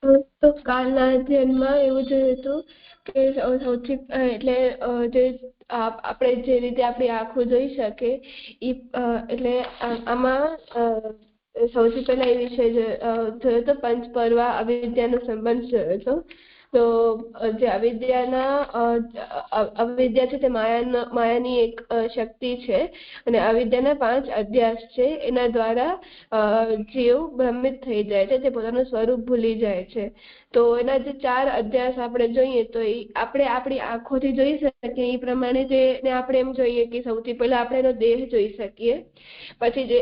તો કાલના અધ્યયનમાં એવું જોયું હતું કે સૌથી એટલે જે આપણે જે રીતે આપણી આંખો જોઈ શકે એટલે આમાં સૌથી પહેલા એ વિષય જોયો હતો પંચપર્વા અવિદ્યાનો સંબંધ જોયો હતો. તો જે અવિદ્યા છે તે માયાની એક શક્તિ છે અને અવિદ્યાના 5 અધ્યાસ છે. એના દ્વારા જીવ ભ્રમિત થઈ જાય છે, તે પોતાનું સ્વરૂપ ભૂલી જાય છે. તો એના જે 4 અધ્યાસ આપણે જોઈએ તો આપણે આપણી આંખોથી જોઈ શકીએ એ પ્રમાણે જેને આપણે એમ જોઈએ કે સૌથી પહેલા આપણે એનો દેહ જોઈ શકીએ, પછી જે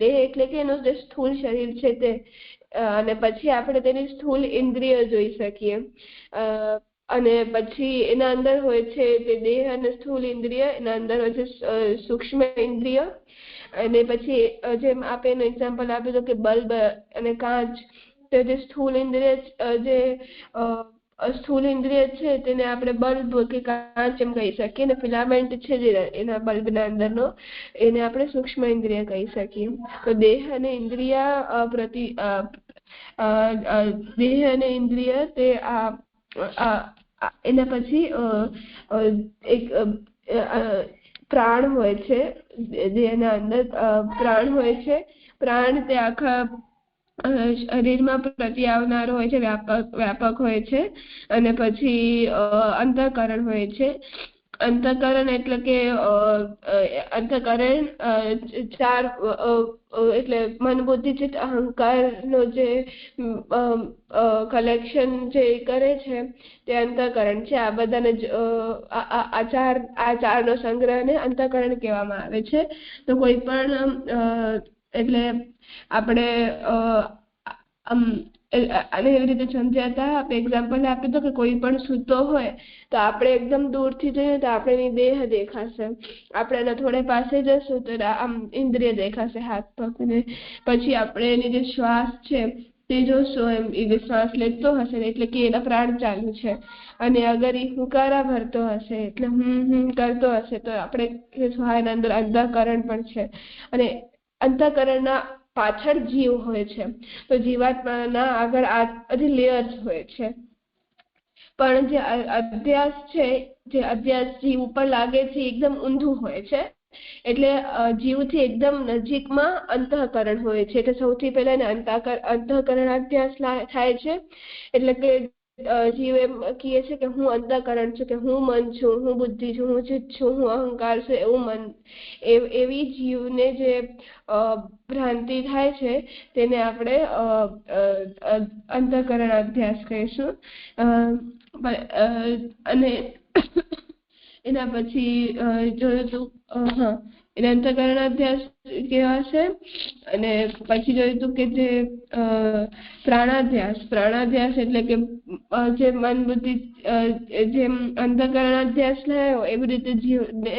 દેહ એટલે કે એનું જે સ્થૂળ શરીર છે તે, અને પછી આપણે તેની સ્થૂળ ઇન્દ્રિય જોઈ શકીએ, અને પછી એના અંદર હોય છે જે દેહ અને સ્થૂળ ઇન્દ્રિય, એના અંદર હોય છે સૂક્ષ્મ ઇન્દ્રિય, અને પછી જેમ આપણે એક્ઝામ્પલ આપ્યું હતું કે બલ્બ અને કાચ, તો જે સ્થૂળ ઇન્દ્રિય જે સ્થૂળ ઇન્દ્રિય છે તેને આપણે બલ્બ કે કાચ એમ કહી શકીએ, અને ફિલામેન્ટ છે જે એના બલ્બના અંદરનો એને આપણે સૂક્ષ્મ ઇન્દ્રિય કહી શકીએ. તો દેહ અને ઇન્દ્રિય દેહ અને ઇન્દ્રિય તે એના પછી એક પ્રાણ હોય છે, દેહના અંદર પ્રાણ હોય છે. પ્રાણ તે આખા શરીરમાં પ્રતિ આવનારો હોય છે, વ્યાપક હોય છે. અને પછી અંતઃકરણ હોય છે. અંતઃકરણ એટલે કે અંતઃકરણ 4 એટલે મન બુદ્ધિ ચિત્ત અહંકાર નો જે કલેક્શન જે કરે છે તે અંતઃકરણ છે. આ બધાને આ ચાર નો સંગ્રહને અંતઃકરણ કહેવામાં આવે છે. તો કોઈ પણ એટલે આપણે અને એવી રીતે સમજ્યા હતા, આપણે એક્ઝામ્પલ આપ્યું હતું કે કોઈ પણ સૂતો હોય તો આપણે એકદમ દૂરથી જોઈએ તો આપણે એની દેહ દેખાશે, આપણે એના થોડે પાસે જશું તો આમ ઇન્દ્રિય દેખાશે, હાથ પગને. પછી આપણે એની જે શ્વાસ છે તે જોશું, એમ એ શ્વાસ લેતો હશે એટલે કે એના પ્રાણ ચાલુ છે, અને અગર એ હુંકારા ભરતો હશે એટલે કરતો હશે તો આપણે એના અંદર અંતઃકરણ પણ છે. અને અંતઃકરણના પાછળ જીવ હોય છે. તો જીવાત્માના આગળ આ બધી લેયર્સ હોય છે. પણ જે અધ્યાસ છે, જે અધ્યાસ જીવ ઉપર લાગે છે એકદમ ઊંધું હોય છે. એટલે જીવથી એકદમ નજીકમાં અંતઃકરણ હોય છે. એટલે સૌથી પહેલા એને અંતઃકરણ અધ્યાસ થાય છે. એટલે કે જીવ એમ કહે છે કે હું અંતઃકરણ છું, કે હું મન છું, હું બુદ્ધિ છું, હું ચિત્ત છું, હું અહંકાર છું. એવું મન એવી જીવને જે ભ્રાંતિ થાય છે તેને આપણે અંતઃકરણ અધ્યાસ કહીશું. અને એના પછી જોયું તું એને અંતઃકરણ અધ્યાસ કહેવાશે. અને પછી જોયું તું કે જે પ્રાણાધ્યાસ એટલે કે જે મન બુદ્ધિ જેમ અંતઃકરણ અધ્યાસ લાયો એવી રીતે જીવને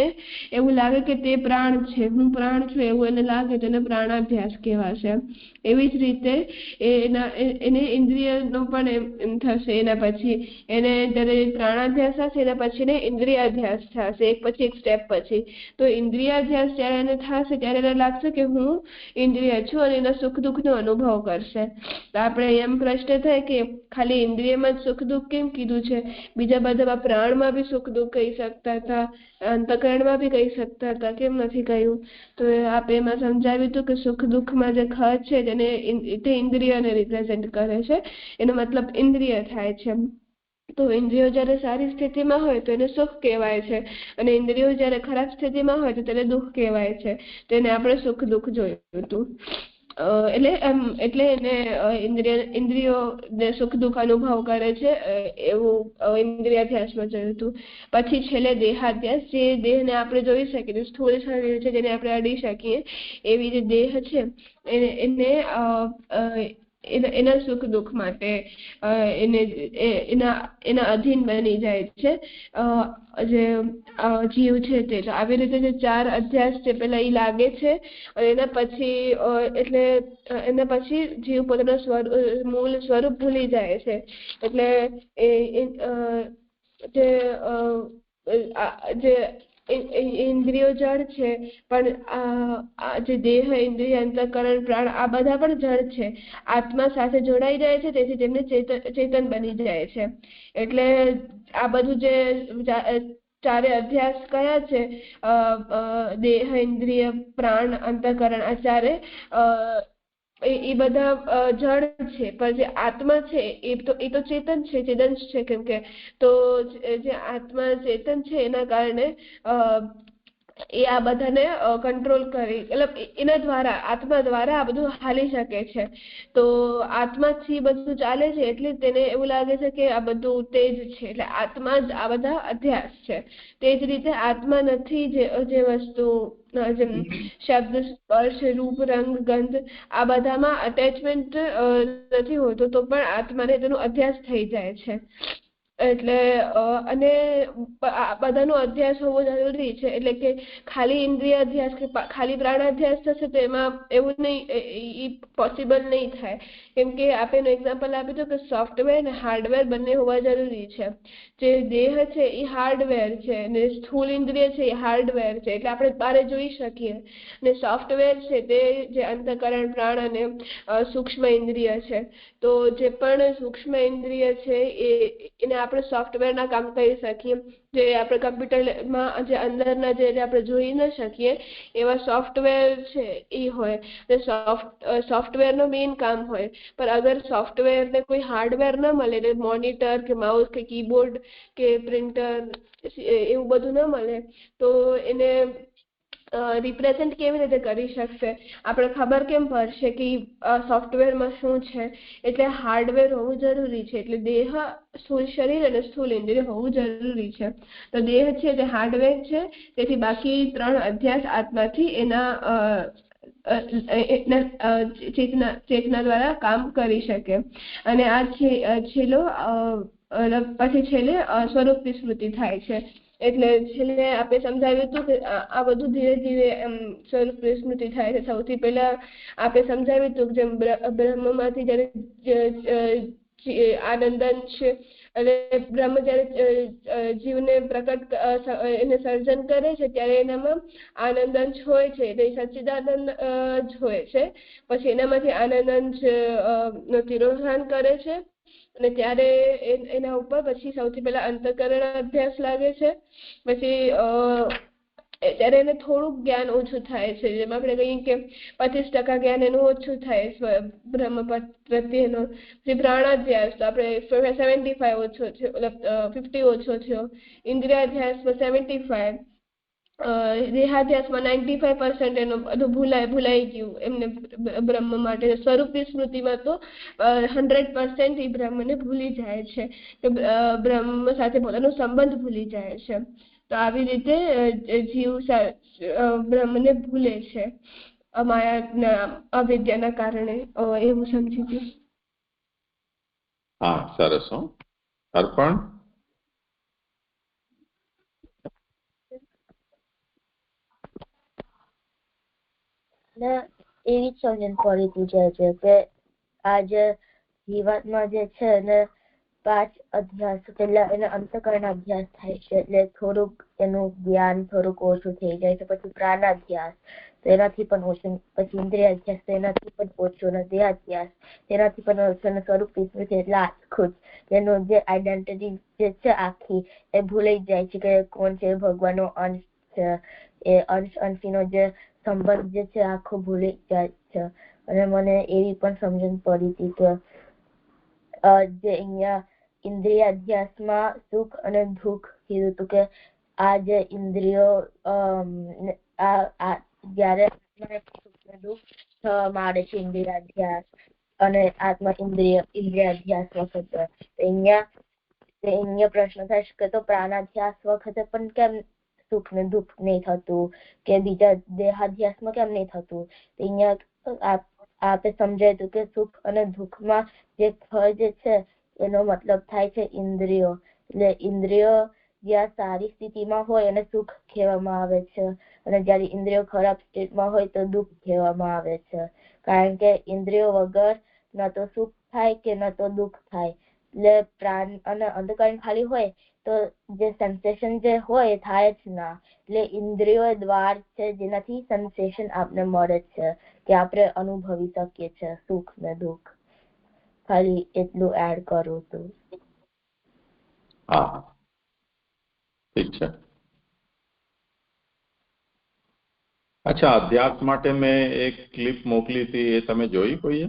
એવું લાગે કે તે પ્રાણ છે, હું પ્રાણ છું એવું એને લાગે તો એને પ્રાણાધ્યાસ કહેવાશે. એવી જ રીતે એને ઇન્દ્રિયનો પણ એમ થશે. એના પછી એને જ્યારે પ્રાણાધ્યાસ થશે એના પછી એને ઇન્દ્રિયાધ્યાસ થશે, એક પછી એક સ્ટેપ પછી. તો ઇન્દ્રિયાધ્યાસ જ્યારે એને થશે ત્યારે એને લાગશે કે હું ઇન્દ્રિય છું, અને એના સુખ દુઃખનો અનુભવ કરશે. તો આપણે એમ પ્રશ્ન થાય કે ખાલી ઇન્દ્રિયમાં જ સુખ દુઃખ કેમ કીધું છે, બીજા બધા પ્રાણમાં બી સુખ દુઃખ કહી શકતા હતા, અંતઃકરણમાં બી કહી શકતા હતા, કેમ નથી કહ્યું? તો આપણે એમાં સમજાવ્યું હતું કે સુખ દુઃખમાં જે ખર્ચ છે તેને તે ઇન્દ્રિયને રિપ્રેઝેન્ટ કરે છે, એનો મતલબ ઇન્દ્રિય થાય છે. તો ઇન્દ્રિયો જ્યારે સારી સ્થિતિમાં હોય તો એને સુખ કહેવાય છે, અને ઇન્દ્રિયો જ્યારે ખરાબ સ્થિતિમાં હોય તો તેને દુઃખ કહેવાય છે. તેને આપણે સુખ દુઃખ જોયું હતું. એટલે એને ઇન્દ્રિયો સુખ દુઃખ અનુભવ કરે છે એવું ઇન્દ્રિયાધ્યાસમાં જોયું હતું. પછી છેલ્લે દેહાધ્યાસ, જે દેહને આપણે જોઈ શકીએ, સ્થૂળ શરીર છે જેને આપણે અડી શકીએ એવી જે દેહ છે એને એના સુખ દુઃખ માટે એના અધીન બની જાય છે જે જીવ છે તે. આવી રીતે જે 4 અધ્યાસ છે પેલા એ લાગે છે, અને એના પછી જીવ પોતાનું મૂળ સ્વરૂપ ભૂલી જાય છે. એટલે જે ઇન્દ્રિયો જળ છે, પણ આ જે દેહ, ઇન્દ્રિય, અંતઃકરણ, પ્રાણ આ બધા પણ જળ છે. આત્મા સાથે જોડાઈ જાય છે, તેથી તેમને ચેતન બની જાય છે. એટલે આ બધું જે ચારે અધ્યાસ કયા છે, દેહ, ઇન્દ્રિય, પ્રાણ, અંતઃકરણ, આ ચારે એ બધા જળ છે, પણ જે આત્મા છે એ તો ચેતન છે, ચેતન છે. કેમ કે તો જે આત્મા ચેતન છે એના કારણે એ આ બધાને કંટ્રોલ કરી, મતલબ એના દ્વારા, આત્મા દ્વારા આ બધું હાલી શકે છે. તો આત્માથી બધું ચાલે છે, એટલે તેને એવું લાગે છે કે આ બધું તેજ છે, એટલે આત્મા જ આ બધા અધ્યાસ છે. તે જ રીતે આત્મા નથી જે વસ્તુ, જેમ શબ્દ, સ્પર્શ, રૂપ, રંગ, ગંધ આ બધામાં અટેચમેન્ટ નથી હોતો, તો પણ આત્માને તેનો અધ્યાસ થઈ જાય છે. એટલે અને બધાનો અધ્યાસ હોવો જરૂરી છે. એટલે કે ખાલી ઇન્દ્રિય અધ્યાસ કે ખાલી પ્રાણાધ્યાસ થશે તો એમાં એવું નહીં, પોસિબલ નહીં થાય. કેમ કે આપણે એક્ઝામ્પલ આપ્યું હતું કે સોફ્ટવેર અને હાર્ડવેર બંને હોવા જરૂરી છે. જે દેહ છે એ હાર્ડવેર છે, અને સ્થૂળ ઇન્દ્રિય છે એ હાર્ડવેર છે, એટલે આપણે બારે જોઈ શકીએ. અને સોફ્ટવેર છે તે જે અંતઃકરણ, પ્રાણ અને સૂક્ષ્મ ઇન્દ્રિય છે. તો જે પણ સૂક્ષ્મ ઇન્દ્રિય છે એને આપણે સોફ્ટવેરના કામ કરી શકીએ. જે આપણે કમ્પ્યુટરમાં જે અંદરના જે આપણે જોઈ ન શકીએ એવા સોફ્ટવેર છે એ હોય, સોફ્ટવેરનો મેઇન કામ હોય. પણ અગર સોફ્ટવેરને કોઈ હાર્ડવેર ન મળે, મોનિટર કે માઉસ કે કીબોર્ડ કે પ્રિન્ટર એવું બધું ન મળે, તો એને રિપ્રેઝેન્ટ કેવી રીતે કરી શકશે? આપણે ખબર કેમ પડશે કે સોફ્ટવેરમાં શું છે? એટલે હાર્ડવેર હોવું જરૂરી છે. એટલે દેહ, સ્થૂળ શરીર અને સ્થૂળ ઇન્દ્રિય હોવું જરૂરી છે. તો દેહ છે તે હાર્ડવેર છે, તેથી બાકી 3 અધ્યાસ આત્માથી એના ચેતના દ્વારા કામ કરી શકે. અને આ છેલ્લો પછી છેલ્લે સ્વરૂપની સ્મૃતિ થાય છે. એટલે છેલ્લે આપણે સમજાવ્યું હતું કે આ બધું ધીરે ધીરે સ્વરૂપની સ્મૃતિ થાય છે. સૌથી પહેલા આપણે સમજાવ્યું હતું જેમ બ્રહ્મમાંથી જયારે આનંદંશ અને બ્રહ્મ જયારે જીવને પ્રકટ એને સર્જન કરે છે ત્યારે એનામાં આનંદંશ હોય છે, એટલે સચ્ચિદાનંદ જ હોય છે. પછી એનામાંથી આનંદંશ નો તિરોધાન કરે છે, અને ત્યારે એના ઉપર પછી સૌથી પહેલા અંતઃકરણ અભ્યાસ લાગે છે. પછી ત્યારે એને થોડુંક જ્ઞાન ઓછું થાય છે, જેમ આપણે કહીએ કે 25% જ્ઞાન એનું ઓછું થાય બ્રહ્મ પ્રત્યેનો. જે પ્રાણાધ્યાસ તો આપણે 75 ઓછો થયો, મતલબ 50 ઓછો થયો. ઇન્દ્રિયાધ્યાસમાં 75, દેહાધ્યાસમાં 95% એનું બધું ભૂલાઈ ગયું એમને બ્રહ્મ માટે. સ્વરૂપની સ્મૃતિમાં તો 100% એ બ્રહ્મને ભૂલી જાય છે, બ્રહ્મ સાથે પોતાનો સંબંધ ભૂલી જાય છે. તો આવી રીતે જીવ બ્રહ્મને ભૂલે છે અમાયાના, અવિદ્યાના કારણે. એવું સમજી ગયું. હા, સરસ. અર્પણ? એવી જ સમજણ પડી પૂછે છે કે આ જે જીવાત્મા જે છે ને 5 અધ્યાસ પહેલા એના અંતઃકરણ અભ્યાસ થાય છે, એટલે થોડુંક એનું જ્ઞાન થોડુંક ઓછું થઈ જાય છે. પછી પ્રાણાધ્યાસ તેનાથી પણ ઓછું, પછી ઇન્દ્રિય અધ્યાસ તેનાથી પણ ઓછું, અને દેહાધ્યાસ તેનાથી પણ ઓછું, અને સ્વરૂપની સ્મૃતિ એટલે આખું જ એનું જે આઈડેન્ટિટી જે છે આખી એ ભૂલાઈ જાય છે કે કોણ છે, ભગવાનનો અંશ છે. એ અંશનો જે સંબંધ જે છે આખો ભૂલી જાય છે. અને મને એવી પણ સમજણ પડી હતી કે જે અહીંયા ઇન્દ્રિય અધ્યાસમાં સુખ અને દુઃખ કીધું હતું કે આ જે ઇન્દ્રિયો જયારે દુઃખ થવા માંડે છે ઇન્દ્રિય અધ્યાસ અને આત્મા ઇન્દ્રિય અધ્યાસ વખતે, અહીંયા પ્રશ્ન થાય છે કે તો પ્રાણાધ્યાસ વખતે પણ કેમ સુખ ને દુઃખ નહીં થતું, કે બીજા દેહાધ્યાસમાં કેમ નહીં થતું? અહીંયા આપણે સમજાયું કે સુખ અને દુઃખમાં જે ફળ જે છે એનો મતલબ થાય છે ઇન્દ્રિયો. એટલે ઇન્દ્રિયો જ્યાં સારી સ્થિતિમાં હોય એને સુખ કહેવામાં આવે છે, અને જ્યારે ઇન્દ્રિયો ખરાબ સ્ટેટમાં હોય તો દુઃખ કહેવામાં આવે છે. કારણ કે ઇન્દ્રિયો વગર ન તો સુખ થાય કે ન તો દુઃખ થાય. એટલે પ્રાણ અને અંતકરણ ખાલી હોય તો જે સેન્સેશન જે હોય થાય જ ના. એટલે ઇન્દ્રિયો દ્વાર છે જેનાથી સેન્સેશન આપને મળે છે કે આપણે અનુભવી શકીએ છીએ સુખ ને દુઃખ. ખાલી એટલું એડ કરું છું. હા, ઠીક છે. અચ્છા, અધ્યાસ માટે મેં એક ક્લિપ મોકલી હતી, એ તમે જોઈ કોઈએ?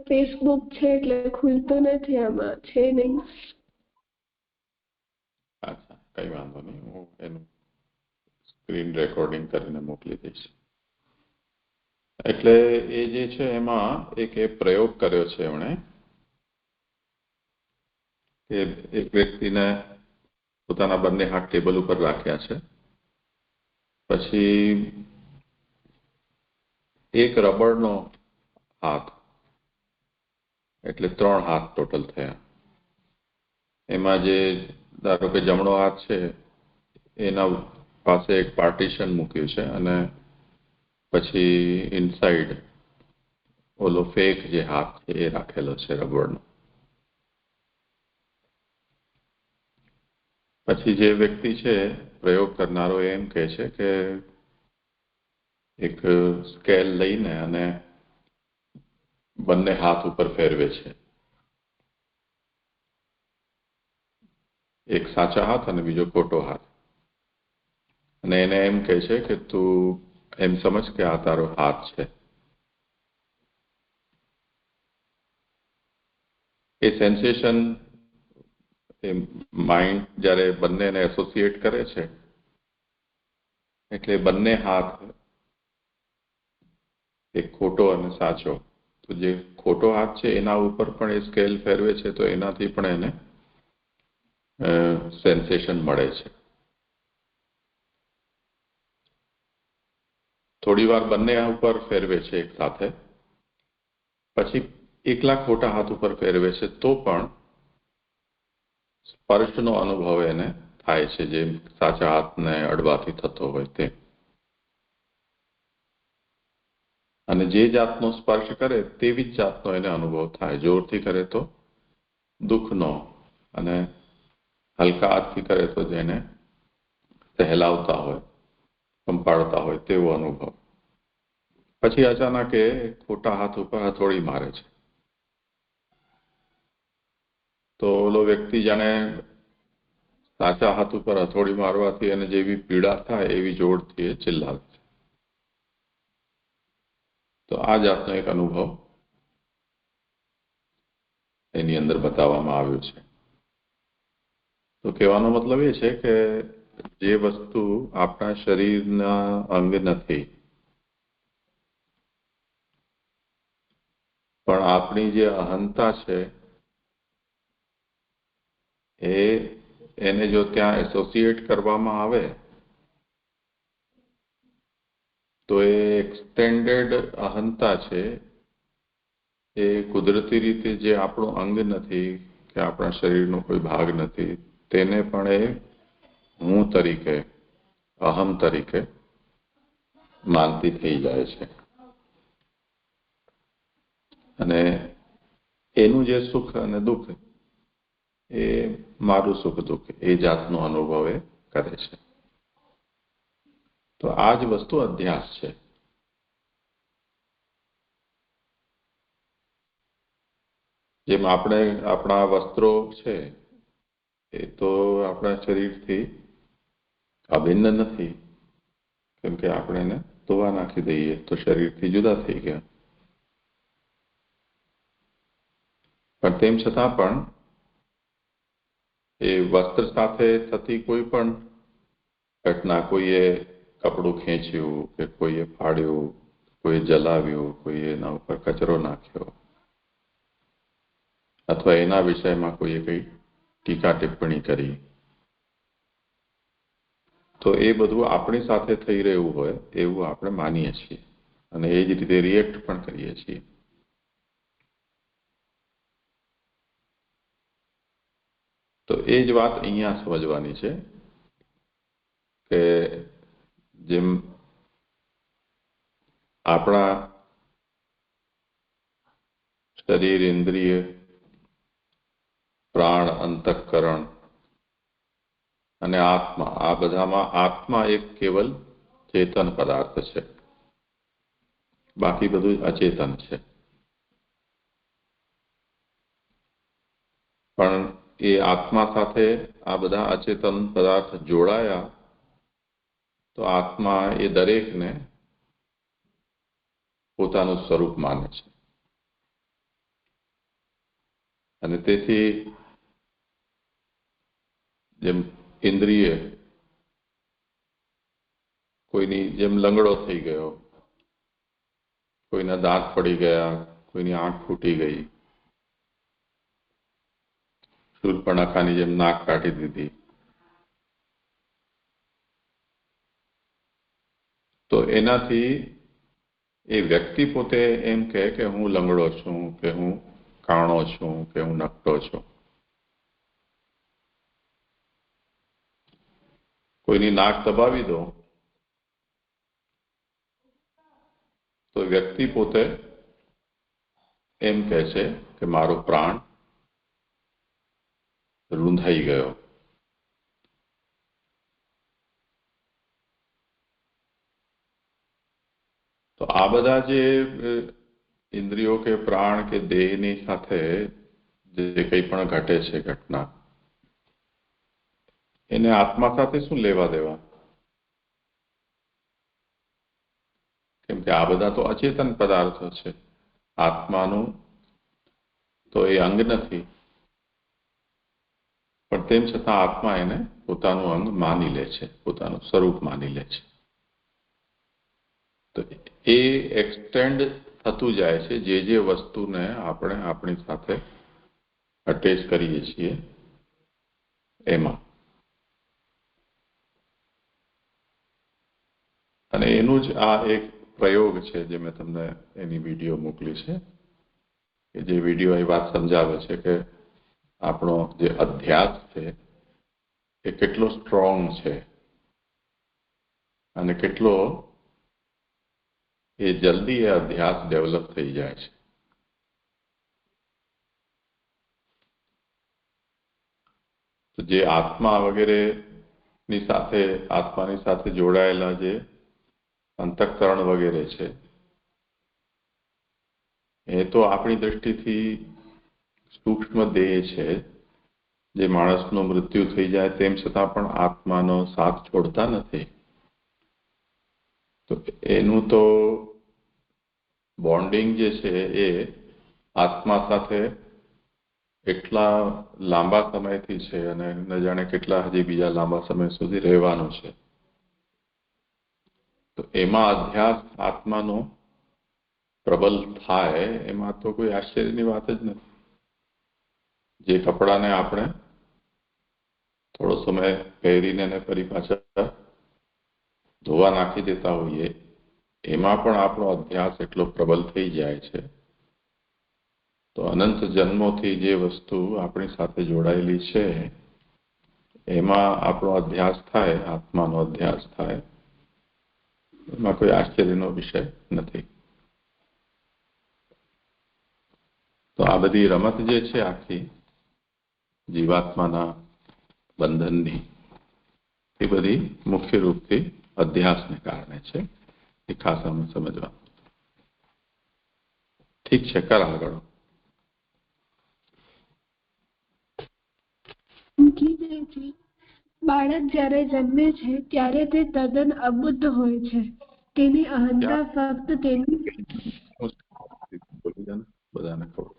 ફેસબુક છે એટલે ખુલતું નથી, આમાં છે નહીં. અચ્છા, કઈ વાંધો નહીં, હું એનું સ્ક્રીન રેકોર્ડિંગ કરીને મોકલી દઈશ. એટલે એ જે છે એમાં એક પ્રયોગ કર્યો છે એમણે કે એક વ્યક્તિને પોતાના બંને હાથ ટેબલ ઉપર રાખ્યા છે, પછી એક રબરનો હાથ, એટલે 3 હાથ ટોટલ થયા. એમાં જે ધારો કે જમણો હાથ છે એના પાસે એક પાર્ટીશન મૂક્યું છે અને પછી ઇનસાઇડ ઓલો ફેક જે હાથ છે એ રાખેલો છે રબરનો. પછી જે વ્યક્તિ છે પ્રયોગ કરનારો એમ કહે છે કે એક સ્કેલ લઈને અને બંને હાથ ઉપર ફેરવે છે, એક સાચા હાથ અને બીજો ખોટો હાથ, અને એને એમ કહે છે કે તું એમ સમજ કે આ તારો હાથ છે. એ સેન્સેશન માઇન્ડ જ્યારે બંનેને એસોસિએટ કરે છે એટલે બંને હાથ એક ખોટો અને સાચો, તો જે ખોટો હાથ છે એના ઉપર પણ એ સ્કેલ ફેરવે છે તો એનાથી પણ એને સેન્સેશન મળે છે. થોડી વાર બંને ઉપર ફેરવે છે એક સાથે, પછી એકલા ખોટા હાથ ઉપર ફેરવે છે તો પણ સ્પર્શનો અનુભવ એને થાય છે, જે સાચા હાથને અડવાથી થતો હોય તે. અને જે જાતનો સ્પર્શ કરે તેવી જ જાતનો એને અનુભવ થાય. જોરથી કરે તો દુઃખનો, અને હલકા હાથથી કરે તો જેને સહેલાવતા હોય, કંપાડતા હોય તેવો અનુભવ. પછી અચાનક એ ખોટા હાથ ઉપર હથોડી મારે છે તો ઓલો વ્યક્તિ જાણે સાચા હાથ ઉપર હથોડી મારવાથી એને જેવી પીડા થાય એવી જોરથી એ ચિલ્લાવે છે. તો આ જાતનો એક અનુભવ એની અંદર બતાવવામાં આવ્યું છે. તો કહેવાનો મતલબ એ છે કે જે વસ્તુ આપણા શરીરના અંગ નથી પણ આપણી જે અહંતા છે એને જો ત્યાં એસોસિએટ કરવામાં આવે તો એ એક્સટેન્ડેડ અહંતા છે, એ કુદરતી રીતે જે આપણું અંગ નથી કે આપણા શરીરનો કોઈ ભાગ નથી તેને પણ એ હું તરીકે, અહમ તરીકે માનતી થઈ જાય છે. અને એનું જે સુખ અને દુઃખ એ મારું સુખ દુઃખ એ જાતનો અનુભવ એ કરે છે. તો આ જ વસ્તુ અધ્યાસ છે. જેમ આપણે આપણા વસ્ત્રો છે એ તો આપણા શરીરથી અભિન્ન નથી, કેમ કે આપણે એને ધોવા નાખી દઈએ તો શરીરથી જુદા થઈ ગયા. પણ તેમ છતાં પણ એ વસ્ત્ર સાથે થતી કોઈ પણ ઘટના, કોઈએ કપડું ખેંચ્યું કે કોઈએ ફાડ્યું, કોઈએ જલાવ્યું, કોઈએ એના ઉપર કચરો નાખ્યો અથવા એના વિષયમાં કોઈએ કઈ ટીકા ટિપ્પણી કરી, તો એ બધું આપણી સાથે થઈ રહ્યું હોય એવું આપણે માનીએ છીએ અને એ જ રીતે રિએક્ટ પણ કરીએ છીએ. તો એ જ વાત અહીંયા સમજવાની છે કે જેમ આપણા શરીર, ઇન્દ્રિય, પ્રાણ, અંતઃકરણ અને આત્મા, આ બધામાં આત્મા એક કેવલ ચેતન પદાર્થ છે, બાકી બધું અચેતન છે. પણ એ આત્મા સાથે આ બધા અચેતન પદાર્થ જોડાયા તો આત્મા એ દરેકને પોતાનું સ્વરૂપ માને છે. અને તેથી જેમ ઇન્દ્રિય કોઈની જેમ લંગડો થઈ ગયો, કોઈના દાંત પડી ગયા, કોઈની આંખ ફૂટી ગઈ, શૂર્પણખાની જેમ નાક કાઢી દીધી, તો એનાથી એ વ્યક્તિ પોતે એમ કહે કે હું લંગડો છું, કે હું કાણો છું, કે હું નકટો છું. કોઈની નાક દબાવી દો તો વ્યક્તિ પોતે એમ કહે છે કે મારો પ્રાણ રૂંધાઈ ગયો. તો આ બધા જે ઇન્દ્રિયો કે પ્રાણ કે દેહની સાથે જે કંઈ પણ ઘટે છે ઘટના, એને આત્મા સાથે શું લેવા દેવા? કેમ કે આ બધા તો અચેતન પદાર્થો છે. આત્માનું તો એ અંગ નથી, પણ તેમ છતાં આત્મા એને પોતાનું અંગ માની લે છે, પોતાનું સ્વરૂપ માની લે છે. તો એ એક્સટેન્ડ થતું જાય છે જે વસ્તુને આપણે આપણી સાથે અટેચ કરીએ છીએ એમાં. અને એનું જ આ એક પ્રયોગ છે જે મેં તમને એની વિડીયો મોકલી છે, કે જે વિડીયો એ વાત સમજાવે છે કે આપણો જે અધ્યાસ છે એ કેટલો સ્ટ્રોંગ છે અને કેટલો એ જલ્દી એ અધ્યાસ ડેવલપ થઈ જાય છે. તો જે આત્મા વગેરેની સાથે, આત્માની સાથે જોડાયેલા જે અંતઃકરણ વગેરે છે એ તો આપણી દ્રષ્ટિથી સૂક્ષ્મ દેહ છે, જે માણસનું મૃત્યુ થઈ જાય તેમ છતાં પણ આત્માનો સાથ છોડતા નથી. તો એનું તો બોન્ડિંગ જે છે એ આત્મા સાથે એટલા લાંબા સમયથી છે અને ન જાણે કેટલા હજી બીજા લાંબા સમય સુધી રહેવાનું છે. તો એમાં અધ્યાસ આત્માનો પ્રબલ થાય એમાં તો કોઈ આશ્ચર્યની વાત જ નથી. જે કપડાને આપણે થોડો સમય પહેરીને અને ફરી પાછા ધોવા નાખી દેતા હોઈએ, એમાં પણ આપણો અધ્યાસ એટલો પ્રબલ થઈ જાય છે. તો અનંત જન્મોથી જે વસ્તુ આપણી સાથે જોડાયેલી છે એમાં આપણો અધ્યાસ થાય, આત્માનો અધ્યાસ થાય, એમાં કોઈ આશ્ચર્યનો વિષય નથી. તો આ બધી રમત જે છે આખી જીવાત્માના બંધનની, એ બધી મુખ્ય રૂપથી અધ્યાસને કારણે છે. એ ખાસ અમે સમજવા. ઠીક છે, કર આગળ. બાળક જ્યારે જન્મે છે ત્યારે તે તદ્દન અબુદ્ધ હોય છે. તેની અહંતા ફક્ત તેની બધાને ખબર.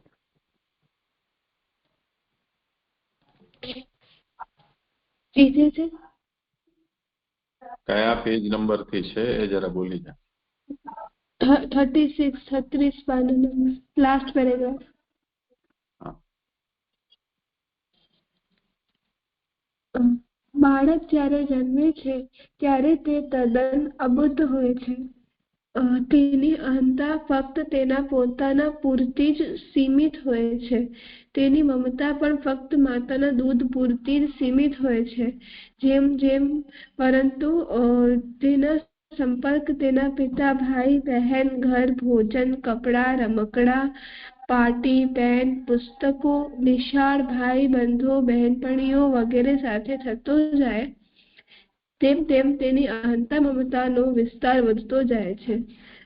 કયા પેજ નંબર થી છે એ જરા બોલી જા. 36 પાનો નંબર, લાસ્ટ પેરેગ્રાફ. બાળક જ્યારે જન્મે છે ત્યારે તે તદ્દન અબુદ્ધ હોય છે. તેની અહંતા ફક્ત તેના પોતાના પૂરતી જ સીમિત હોય છે. તેની મમતા પણ ફક્ત માતાના દૂધ પૂરતી જ સીમિત હોય છે. પરંતુ તેના સંપર્ક તેના પિતા, ભાઈ, બહેન, ઘર, ભોજન, કપડા, રમકડા પાટી પેન પુસ્તકો નિશાળ ભાઈ બંધો બહેનપણીઓ વગેરે સાથે થતો જાય તેમ તેમ તેની અહંતા મમતાનો વિસ્તાર વધતો જાય છે.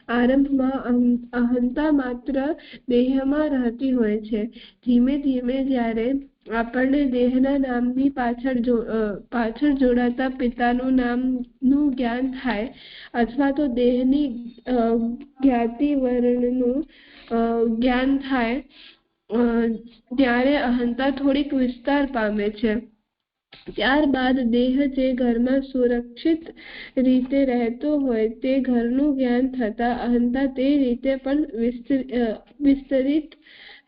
આરંભમાં અહંતા માત્ર દેહમાં રહેતી હોય છે. ધીમે ધીમે જ્યારે આપણને દેહના નામની પાછળ જોડાતા પિતાનું નામનું જ્ઞાન થાય અથવા તો દેહની જ્ઞાતિ વર્ણનું જ્ઞાન થાય ત્યારે અહંતા થોડીક વિસ્તાર પામે છે. ત્યારબાદ દેહ જે ઘરમાં સુરક્ષિત રીતે રહેતો હોય તે ઘરનું જ્ઞાન થતા અહંતા તે રીતે પણ વિસ્તરિત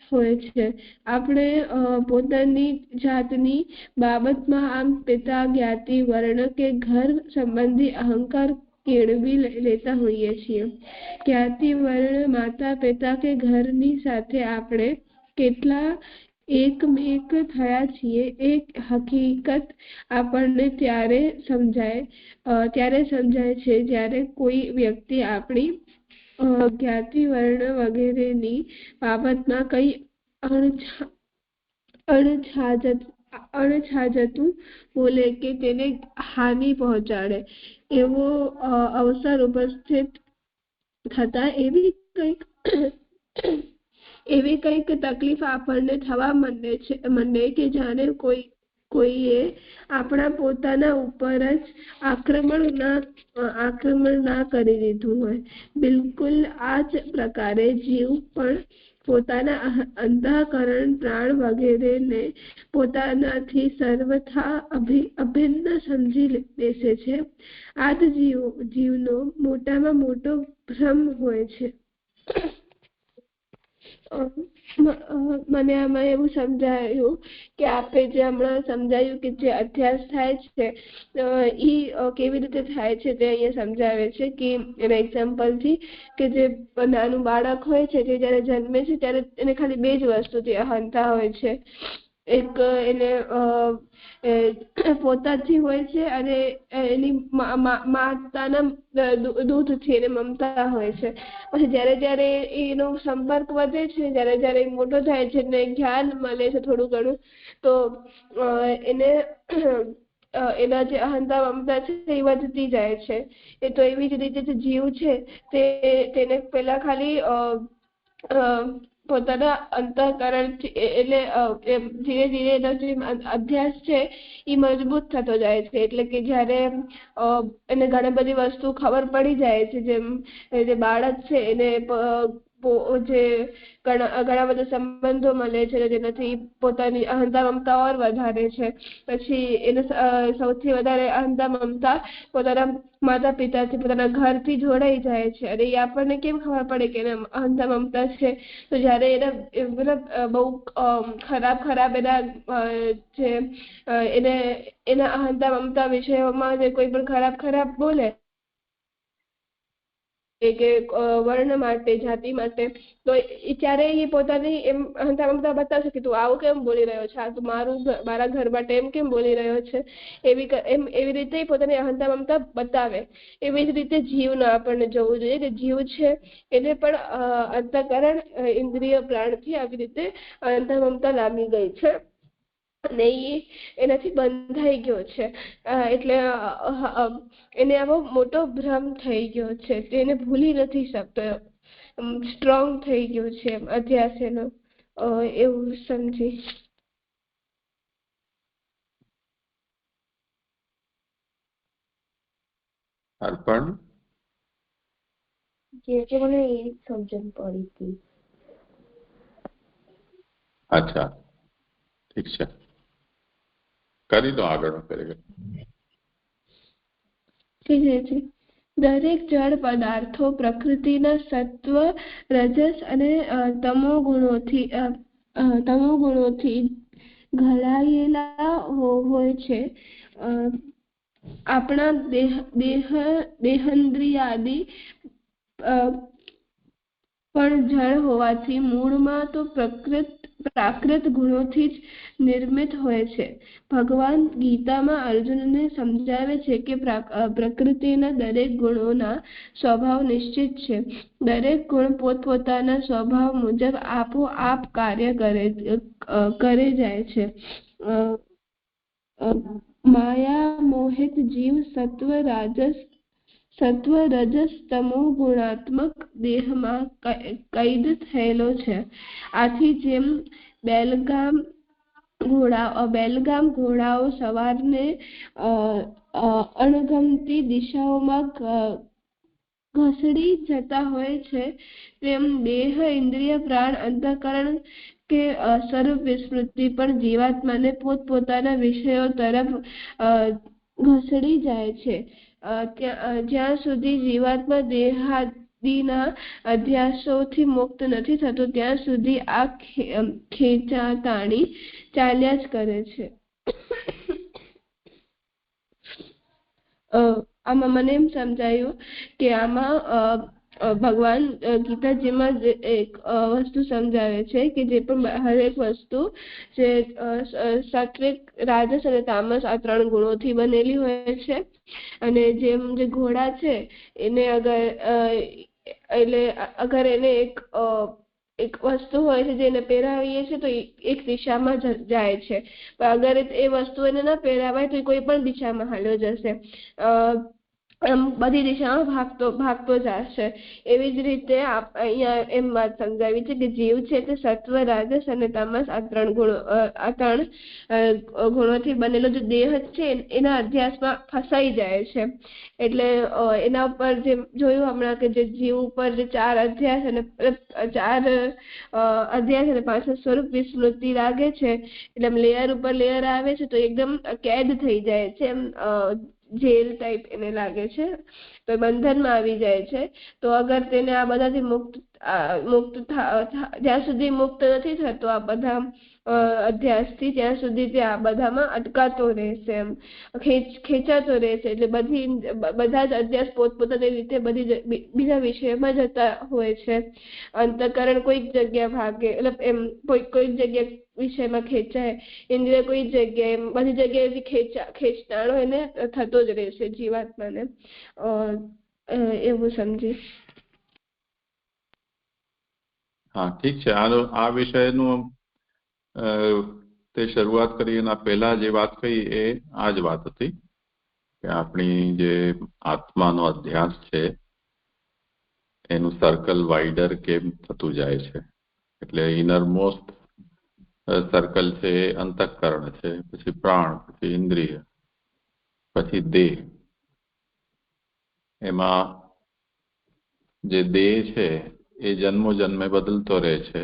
હોય છે. આપણે પોતાની જાતની બાબતમાં આમ પિતા જ્ઞાતિ વર્ણ કે ઘર સંબંધી અહંકાર કેળવી લેતા હોઈએ છીએ. જ્ઞાતિ વર્ણ માતા પિતા કે ઘરની સાથે આપણે કેટલા એકમેક થયા છીએ એ હકીકત આપણને ત્યારે સમજાય છે જ્યારે કોઈ વ્યક્તિ આપણી જ્ઞાતિ વર્ણ વગેરેની બાબતમાં કઈ અણછાજતું બોલે કે તેને હાનિ પહોંચાડે એવો અવસર ઉપસ્થિત થતા એવી કઈક તકલીફ આપણને થવા માંડે કે જાણે કોઈએ આપણા પોતાના ઉપર જ આક્રમણ ના કરી દીધું હોય. બિલકુલ આ જ પ્રકારે જીવ પણ પોતાના અંતઃકરણ પ્રાણ વગેરેને પોતાનાથી સર્વથા અભિન્ન સમજી બેસે છે. આ જ જીવનો મોટામાં મોટો ભ્રમ હોય છે. મને આમાં એવું સમજાયું કે આપે જે હમણાં સમજાયું કે જે અધ્યાસ થાય છે ઈ કેવી રીતે થાય છે તે અહીંયા સમજાવે છે કે એના એક્ઝામ્પલ થી કે જે નાનું બાળક હોય છે તે જયારે જન્મે છે ત્યારે એને ખાલી બે જ વસ્તુથી અહંતા હોય છે. એક એને પોતાથી હોય છે અને એની માતાના દૂધથી એને મમતા હોય છે. પછી જયારે એનો સંપર્ક વધે છે જયારે મોટો થાય છે ને જ્ઞાન મળે છે થોડું ઘણું તો એને એના જે અહંતા મમતા છે એ વધતી જાય છે. એ તો એવી જ રીતે જે જીવ છે તેને પેલા ખાલી પોતાના અંતઃકરણ એટલે ધીરે ધીરે એનો જે અભ્યાસ છે એ મજબૂત થતો જાય છે. એટલે કે જયારે એને ઘણી બધી વસ્તુ ખબર પડી જાય છે જેમ જે બાળક છે એને જે ઘણા બધા સંબંધો મળે છે જેનાથી પોતાની અહંતા મમતા ઓર વધારે છે. પછી એને સૌથી વધારે અહંતા મમતા પોતાના માતા પિતાથી પોતાના ઘરથી જોડાઈ જાય છે. અને એ આપણને કેમ ખબર પડે કે એને અહંતા મમતા છે તો જયારે એના બહુ ખરાબ એના અહંતા મમતા વિષયોમાં જે કોઈ પણ ખરાબ બોલે કે વર્ણ માટે જાતિ માટે તો ત્યારે એ પોતાની એમ અહંતા મમતા બતાવશે કે તું આવું કેમ બોલી રહ્યો છે, આ તું મારા ઘર માટે એમ કેમ બોલી રહ્યો છે. એવી રીતે પોતાની અહંતા મમતા બતાવે. એવી જ રીતે જીવને આપણને જોવું જોઈએ કે જીવ છે એને પણ અંતઃકરણ ઇન્દ્રિય પ્રાણથી આવી રીતે અહંતા મમતા લાગી ગઈ છે અને એનાથી બંધાઈ ગયો છે. એટલે એને આવો મોટો ભ્રમ થઈ ગયો છે. તેને ભૂલી નથી શકતો. સ્ટ્રોંગ થઈ ગયો છે અધ્યાસ એનો એવું સમજી. અર્પણ જે મને એ સમજણ પડી હતી. અચ્છા ઠીક છે, કરી દો આગળ. દરેક જળ પદાર્થો પ્રકૃતિના સત્વ રજસ અને તમો ગુણોથી ઘડાયેલા હોય છે. આપણા દેહેન્દ્રિયાદિ પણ જળ હોવાથી મૂળમાં તો પ્રાકૃત ગુણોથી જ નિર્મિત હોય છે. ભગવાન ગીતામાં અર્જુનને સમજાવે છે કે પ્રકૃતિના દરેક ગુણોના સ્વભાવ નિશ્ચિત છે. દરેક ગુણ પોતપોતાના સ્વભાવ મુજબ આપોઆપ કાર્ય કરે જાય છે. માયા મોહિત જીવ સત્વ રજસ તમો ગુણાત્મક દેહમાં કૈદ થયેલો છે. આથી જેમ બેલગામ ઘોડાઓ સવારને અણગમતી દિશાઓમાં ઘસડી જતા હોય છે, તેમ દેહ, ઇન્દ્રિય, પ્રાણ, અંતઃકરણ કે સ્વરૂપ વિસ્મૃતિ પણ જીવાત્માને પોતપોતાના વિષયો તરફ ઘસડી જાય છે. જ્યાં સુધી જીવાત્મા દેહાદિના અધ્યાસોથી મુક્ત નથી થતો ત્યાં સુધી આ ખેંચાતાણી ચાલ્યા જ કરે છે. આમાં મને એમ સમજાયું કે આમાં ભગવાન ગીતાજીમાં એક વસ્તુ સમજાવે છે કે જે પણ હરેક વસ્તુ જે સાત્વિક, રાજસ અને તામસ આ 3 ગુણોથી બનેલી હોય છે. અને જેમ જે ઘોડા છે એને અગર એને એક વસ્તુ હોય છે જેને પહેરાવીએ છીએ તો એક દિશામાં જાય છે, પણ અગર એ વસ્તુ એને ના પહેરાવાય તો કોઈ પણ દિશામાં હાલ્યો જશે, બધી દિશામાં ભાગતો જશે. એવી જ રીતે અહીંયા એમ વાત સમજાવી છે કે જીવ છે તે સત્વ, રાજસ અને તામસ આ 3 ગુણોથી બનેલો જે દેહ છે એના અધ્યાસમાં ફસાઈ જાય છે. એટલે એના ઉપર જે જોયું હમણાં કે જે જીવ ઉપર જે 4 અધ્યાસ અને 5 સ્વરૂપ વિસ્મૃતિ લાગે છે, એટલે લેયર ઉપર લેયર આવે છે તો એકદમ કેદ થઈ જાય છે, એમ જેલ ટાઈપ એને લાગે છે, તો બંધનમાં આવી જાય છે. તો અગર તેને આ બધાથી મુક્ત જ્યાં સુધી મુક્ત નથી થતો આ બધા અધ્યાસથી ત્યાં સુધી તે આ બધામાં અટકાતો રહેશે, એમ ખેંચાતો રહેશે. એટલે બધા જ અધ્યાસ પોતપોતાની રીતે બીજા વિષયમાં જતા હોય છે. અંતઃકરણ કોઈક જગ્યા ભાગે, એટલે એમ કોઈક જગ્યા વિષયમાં ખેંચાય, ઇન્દ્રિય કોઈ જગ્યાએ, બધી જગ્યાએથી ખેંચતાણો એને થતો જ રહેશે જીવાત્માને. એવું સમજીશ. હા, ઠીક છે. આ વિષયનું તે શરૂઆત કરી એના પહેલા જે વાત કહી એ આ જ વાત હતી કે આપણી જે આત્માનો અધ્યાસ છે એનું સર્કલ વાઇડર કેમ થતું જાય છે. એટલે ઇનરમોસ્ટ સર્કલ છે એ અંતઃકરણ છે, પછી પ્રાણ, પછી ઇન્દ્રિય, પછી દેહ. એમાં જે દેહ છે એ જન્મો જન્મે બદલતો રહે છે,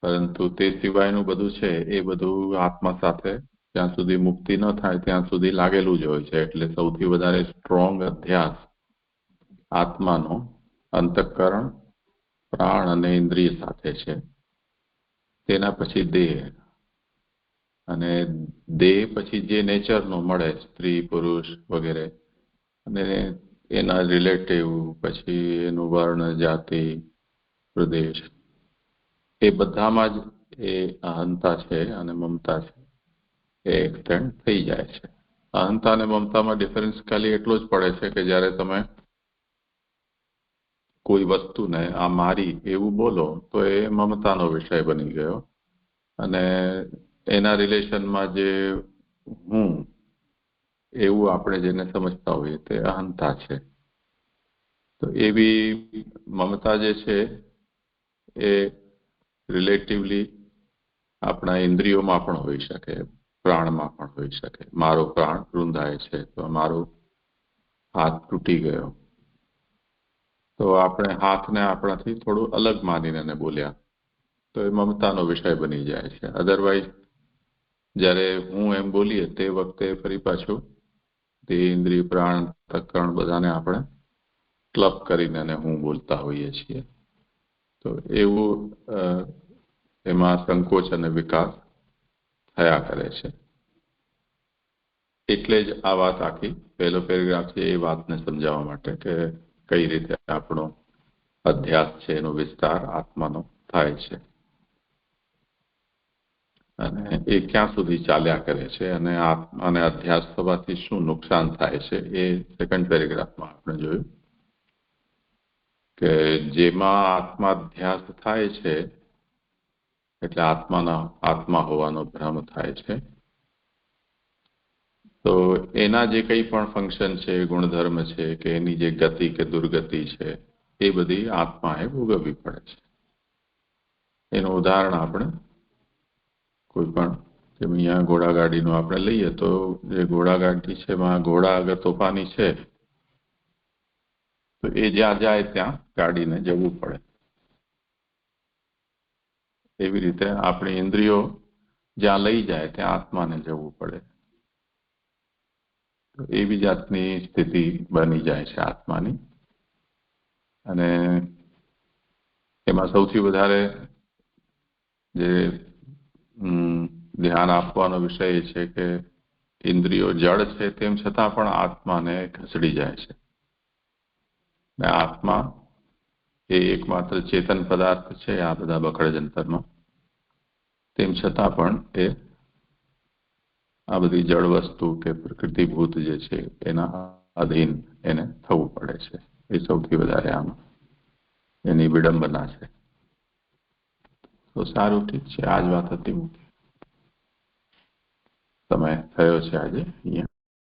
પરંતુ તે સિવાયનું બધું છે એ બધું આત્મા સાથે જ્યાં સુધી મુક્તિ ન થાય ત્યાં સુધી લાગેલું જ હોય છે. એટલે સૌથી વધારે સ્ટ્રોંગ અધ્યાસ આત્માનો અંતઃકરણ, પ્રાણ અને ઇન્દ્રિય સાથે છે. તેના પછી દેહ, અને દેહ પછી જે નેચરનો મળે, સ્ત્રી, પુરુષ વગેરે, અને એના રિલેટિવ, પછી એનું વર્ણ, જાતિ, પ્રદેશ, એ બધામાં જ એ અહંતા છે અને મમતા છે એ એક્સટેન્ડ થઈ જાય છે. અહંતા અને મમતામાં ડિફરન્સ ખાલી એટલો જ પડે છે કે જ્યારે તમે કોઈ વસ્તુને આ મારી એવું બોલો તો એ મમતાનો વિષય બની ગયો, અને એના રિલેશનમાં જે હું એવું આપણે જેને સમજતા હોઈએ તે અહંતા છે. તો એવી મમતા જે છે એ રિલેટિવલી આપણા ઇન્દ્રિયોમાં પણ હોઈ શકે, પ્રાણમાં પણ હોઈ શકે. મારો પ્રાણ રૂંધાય છે તો મારો હાથ તૂટી ગયો, તો આપણે હાથને આપણાથી થોડું અલગ માનીને એને બોલ્યા તો એ મમતાનો વિષય બની જાય છે. અધરવાઇઝ જ્યારે હું એમ બોલીએ તે વખતે ફરી પાછું તે ઇન્દ્રિય, પ્રાણ, અંતઃકરણ બધાને આપણે ક્લબ કરીને એને હું બોલતા હોઈએ છીએ. તો એવું એમાં સંકોચ અને વિકાસ થયા કરે છે. એટલે જ આ વાત આખી પહેલો પેરેગ્રાફ છે એ વાતને સમજાવવા માટે કે કઈ રીતે આપણો અધ્યાસ છે એનો વિસ્તાર આત્માનો થાય છે અને એ ક્યાં સુધી ચાલ્યા કરે છે અને આત્માને અધ્યાસ થવાથી શું નુકસાન થાય છે એ સેકન્ડ પેરેગ્રાફમાં આપણે જોયું કે જેમાં આત્માધ્યાસ થાય છે એટલે આત્મા હોવાનો ભ્રમ થાય છે તો એના જે કંઈ પણ ફંક્શન છે ગુણધર્મ છે કે એની જે ગતિ કે દુર્ગતિ છે એ બધી આત્માએ ભોગવવી પડે છે એનું ઉદાહરણ આપણે કોઈ પણ જેમ અહીંયા ઘોડાગાડીનું આપણે લઈએ તો જે ઘોડાગાડી છે એમાં ઘોડા અગર તોફાની છે તો એ જ્યાં જાય ત્યાં ગાડીને જવું પડે એવી રીતે આપણી ઇન્દ્રિયો જ્યાં લઈ જાય ત્યાં આત્માને જવું પડે તો એવી જાતની સ્થિતિ બની જાય છે આત્માની અને એમાં સૌથી વધારે જે ધ્યાન આપવાનો વિષય એ છે કે ઇન્દ્રિયો જડ છે તેમ છતાં પણ આત્માને ખસેડી જાય છે ને આત્મા એ એકમાત્ર ચેતન પદાર્થ છે આ બધા બકડ જંતરમાં તેમ છતાં પણ એ આ બધી જળ વસ્તુ કે પ્રકૃતિભૂત જે છે એના અધીન એને થવું પડે છે એ સૌથી વધારે આમાં એની વિડંબના છે તો સારું ઠીક છે આ જ વાત હતી સમય થયો છે આજે અહીંયા